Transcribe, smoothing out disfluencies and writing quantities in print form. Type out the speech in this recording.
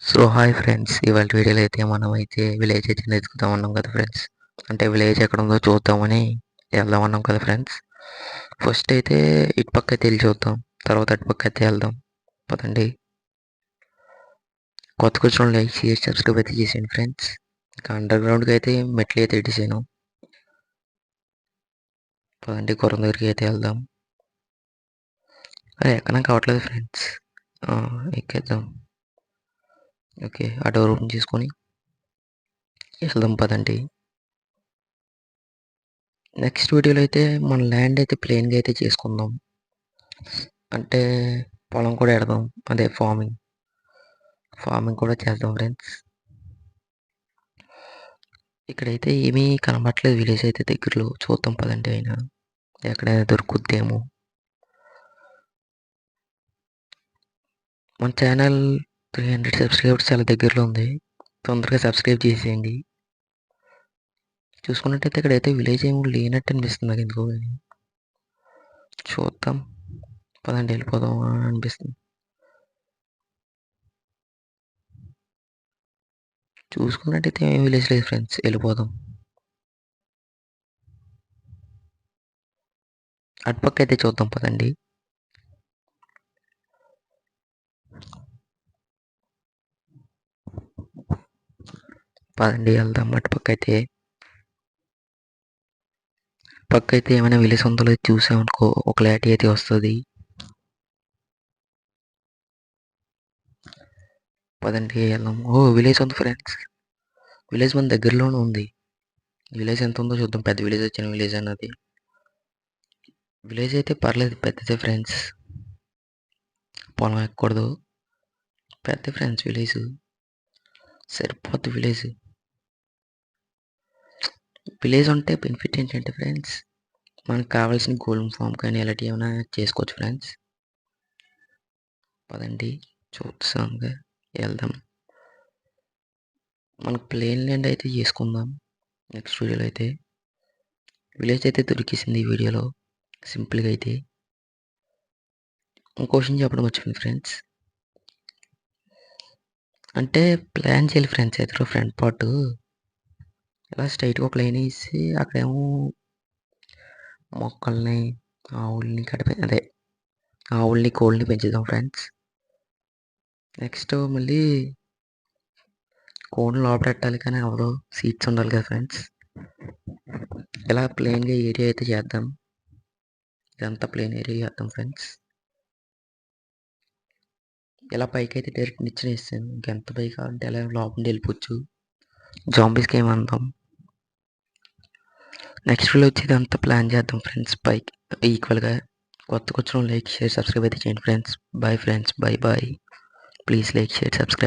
So hi friends, ఇవాళ వీడియోలో అయితే మనమైతే విలేజ్ అయితే వెతుకుతా ఉన్నాం కదా ఫ్రెండ్స్. అంటే విలేజ్ ఎక్కడ ఉందో చూద్దామని వెళ్దాం అన్నాం కదా ఫ్రెండ్స్. ఫస్ట్ అయితే ఇటు పక్క అయితే వెళ్ళి చూద్దాం, తర్వాత అటు పక్క అయితే వెళ్దాం. పదండి. కొత్త కూర్చొని లైక్ షేర్ సబ్స్క్రైబ్ అయితే చేసేయండి ఫ్రెండ్స్. ఇంకా అండర్ గ్రౌండ్కి అయితే మెట్లు అయితే ఎట్టేసాను. పదండి, గుర్రం దగ్గరికి అయితే వెళ్దాం. అరే ఎక్కడ కావట్లేదు ఫ్రెండ్స్. ఎక్కేద్దాం. ఓకే, ఆ డోర్ ఓపెన్ చేసుకొని వెళ్దాం పదండి. నెక్స్ట్ వీడియోలో అయితే మన ల్యాండ్ అయితే ప్లెయిన్గా అయితే చేసుకుందాం. అంటే పొలం కూడా పెడదాం, అదే ఫార్మింగ్ ఫార్మింగ్ కూడా చేద్దాం ఫ్రెండ్స్. ఇక్కడైతే ఏమీ కనబడట్లేదు, విలేజ్ అయితే దగ్గరలో చూద్దాం పదండి. అయినా ఎక్కడైనా దొరుకుద్దేమో. మన ఛానల్ 300 సబ్స్క్రైబర్స్ చాలా దగ్గరలో ఉంది, తొందరగా సబ్స్క్రైబ్ చేసేయండి. చూసుకున్నట్టయితే ఇక్కడైతే విలేజ్ ఏమో లేనట్టు అనిపిస్తుంది నాకు ఎందుకో కానీ. చూద్దాం పదండి, వెళ్ళిపోదాం అనిపిస్తుంది. చూసుకున్నట్టయితే ఏం విలేజ్ లేదు ఫ్రెండ్స్, వెళ్ళిపోదాం. అటుపక్క అయితే చూద్దాం పదండి. పదండి వెళ్దాం అటుపక్క అయితే. పక్క అయితే ఏమైనా విలేజ్ ఉందో లేదో చూసామనుకో ఒక క్లారిటీ అయితే వస్తుంది. పదండి వెళ్దాం. ఓ విలేజ్ ఉంది ఫ్రెండ్స్, విలేజ్ మన దగ్గరలోనే ఉంది. విలేజ్ ఎంత ఉందో చూద్దాం, పెద్ద విలేజ్ వచ్చిన విలేజ్ అన్నది. విలేజ్ అయితే పర్లేదు, పెద్దదే ఫ్రెండ్స్. పొలం ఎక్కకూడదు, పెద్ద ఫ్రెండ్స్ విలేజ్, సరిపోద్ది విలేజ్. విలేజ్ ఉంటే బెనిఫిట్ ఏంటంటే ఫ్రెండ్స్, మనకు కావాల్సిన గోల్డ్ ఫామ్ కానీ ఇలాంటివి ఏమైనా చేసుకోవచ్చు ఫ్రెండ్స్. పదండి చూస్తాంగా వెళ్దాం. మనకు ప్లేన్ ల్యాండ్ అయితే చేసుకుందాం నెక్స్ట్ వీడియోలో అయితే. విలేజ్ అయితే దొరికేసింది ఈ వీడియోలో సింపుల్గా అయితే. ఇంకో క్వశ్చన్ చెప్పడం మర్చిపోయింది ఫ్రెండ్స్. అంటే ప్లాన్ చేయాలి ఫ్రెండ్స్, ఎదురు ఫ్రంట్ పార్ట్ ఇలా స్ట్రైట్గా ఒక లైన్ వేసి అక్కడేమో మొక్కల్ని ఆవుల్ని అదే ఆవుల్ని కోళ్ళని పెంచుదాం ఫ్రెండ్స్. నెక్స్ట్ మళ్ళీ కోడిని లోపల పెట్టాలి కానీ అవ్వదు, సీట్స్ ఉండాలి కదా ఫ్రెండ్స్. ఇలా ప్లెయిన్గా ఏరియా అయితే చేద్దాం. ఇదంతా ప్లెయిన్ ఏరియా చేద్దాం ఫ్రెండ్స్. ఇలా పైకి అయితే డైరెక్ట్ నిచ్చెన వేస్తాను, ఇంకెంత పైకి కావాలంటే అలా లోపల వెళ్ళిపోవచ్చు. జాంబీస్కి ఏమందాం. నెక్స్ట్ వీడియో వచ్చి ఇదంతా ప్లాన్ చేద్దాం ఫ్రెండ్స్ పైకి ఈక్వల్గా. కొత్తగా వచ్చిన లైక్ షేర్ సబ్స్క్రైబ్ అయితే చేయండి friends. Bye friends, bye bye. Please like share subscribe.